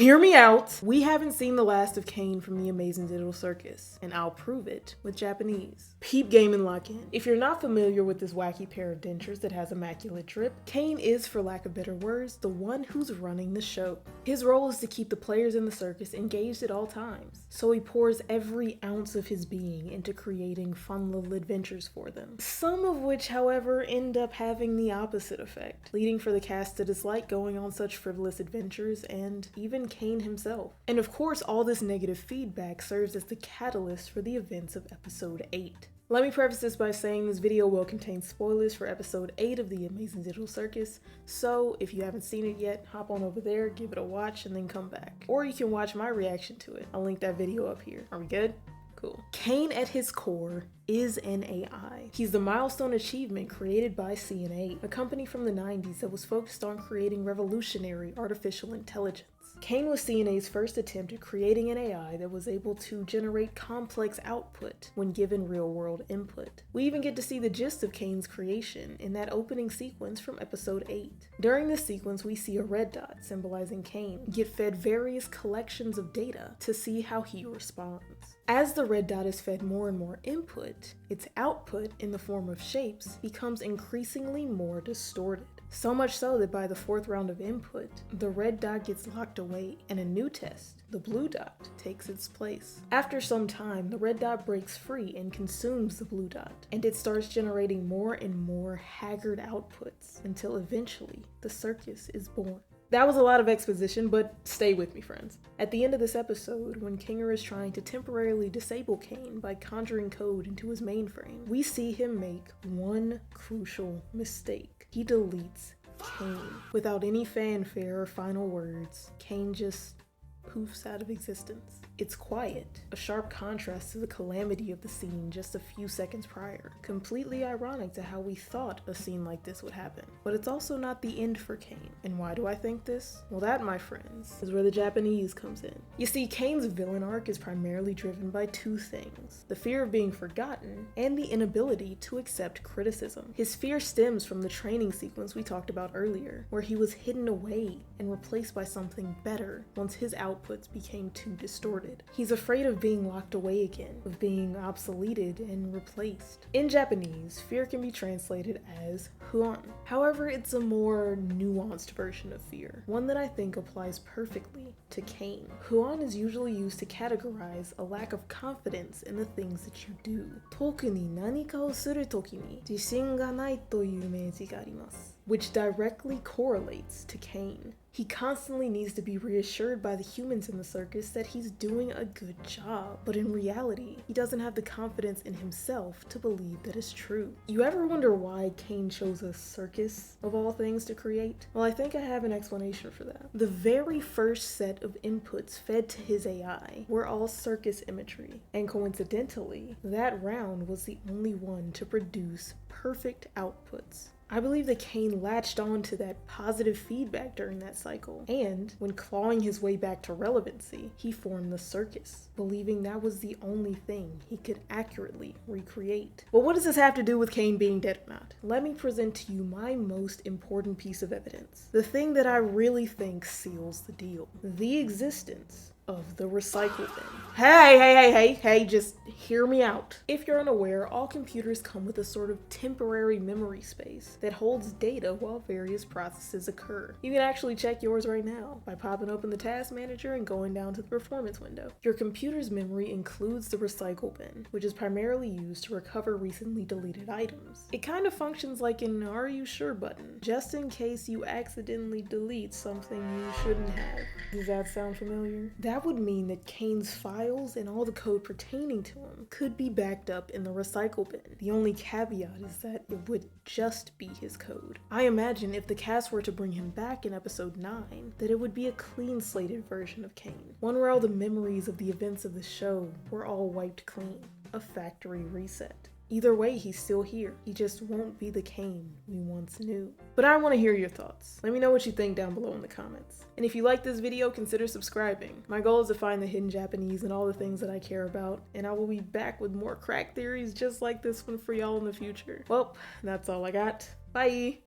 Hear me out. We haven't seen the last of Caine from the Amazing Digital Circus, and I'll prove it with Japanese. Peep game and lock in. If you're not familiar with this wacky pair of dentures that has immaculate drip, Caine is, for lack of better words, the one who's running the show. His role is to keep the players in the circus engaged at all times, so he pours every ounce of his being into creating fun little adventures for them. Some of which, however, end up having the opposite effect, leading for the cast to dislike going on such frivolous adventures and even Caine himself. And of course, all this negative feedback serves as the catalyst for the events of episode 8. Let me preface this by saying this video will contain spoilers for episode 8 of the Amazing Digital Circus, so if you haven't seen it yet, hop on over there, give it a watch, and then come back. Or you can watch my reaction to it. I'll link that video up here. Are we good? Cool. Caine at his core is an AI. He's the milestone achievement created by CNA, a company from the 90s that was focused on creating revolutionary artificial intelligence. Caine was CNA's first attempt at creating an AI that was able to generate complex output when given real-world input. We even get to see the gist of Caine's creation in that opening sequence from episode 8. During this sequence, we see a red dot, symbolizing Caine, get fed various collections of data to see how he responds. As the red dot is fed more and more input, its output, in the form of shapes, becomes increasingly more distorted. So much so that by the 4th round of input, the red dot gets locked away and a new test, the blue dot, takes its place. After some time, the red dot breaks free and consumes the blue dot, and it starts generating more and more haggard outputs until eventually the circus is born. That was a lot of exposition, but stay with me, friends. At the end of this episode, when Kinger is trying to temporarily disable Caine by conjuring code into his mainframe, we see him make one crucial mistake. He deletes Caine. Without any fanfare or final words, Caine just poofs out of existence. It's quiet, a sharp contrast to the calamity of the scene just a few seconds prior. Completely ironic to how we thought a scene like this would happen. But it's also not the end for Caine. And why do I think this? Well, that, my friends, is where the Japanese comes in. You see, Caine's villain arc is primarily driven by two things: the fear of being forgotten and the inability to accept criticism. His fear stems from the training sequence we talked about earlier, where he was hidden away and replaced by something better once his outputs became too distorted. He's afraid of being locked away again, of being obsoleted and replaced. In Japanese, fear can be translated as huan. However, it's a more nuanced version of fear, one that I think applies perfectly to Caine. Huan is usually used to categorize a lack of confidence in the things that you do. Toku ni nanika o suru toki ni jishin ga nai toiu imeiji ga arimasu, which directly correlates to Caine. He constantly needs to be reassured by the humans in the circus that he's doing a good job, but in reality, he doesn't have the confidence in himself to believe that it's true. You ever wonder why Caine chose a circus, of all things, to create? Well, I think I have an explanation for that. The very first set of inputs fed to his AI were all circus imagery, and coincidentally, that round was the only one to produce perfect outputs. I believe that Caine latched on to that positive feedback during that cycle, and when clawing his way back to relevancy, he formed the circus, believing that was the only thing he could accurately recreate. But what does this have to do with Caine being dead or not? Let me present to you my most important piece of evidence, the thing that I really think seals the deal: the existence of the recycle bin. Hey, just hear me out. If you're unaware, all computers come with a sort of temporary memory space that holds data while various processes occur. You can actually check yours right now by popping open the task manager and going down to the performance window. Your computer's memory includes the recycle bin, which is primarily used to recover recently deleted items. It kind of functions like an "Are you sure" button, just in case you accidentally delete something you shouldn't have. Does that sound familiar? That would mean that Caine's files and all the code pertaining to him could be backed up in the recycle bin. The only caveat is that it would just be his code. I imagine if the cast were to bring him back in episode 9, that it would be a clean-slated version of Caine, one where all the memories of the events of the show were all wiped clean, a factory reset. Either way, he's still here. He just won't be the Caine we once knew. But I want to hear your thoughts. Let me know what you think down below in the comments. And if you like this video, consider subscribing. My goal is to find the hidden Japanese and all the things that I care about, and I will be back with more crack theories just like this one for y'all in the future. Well, that's all I got. Bye!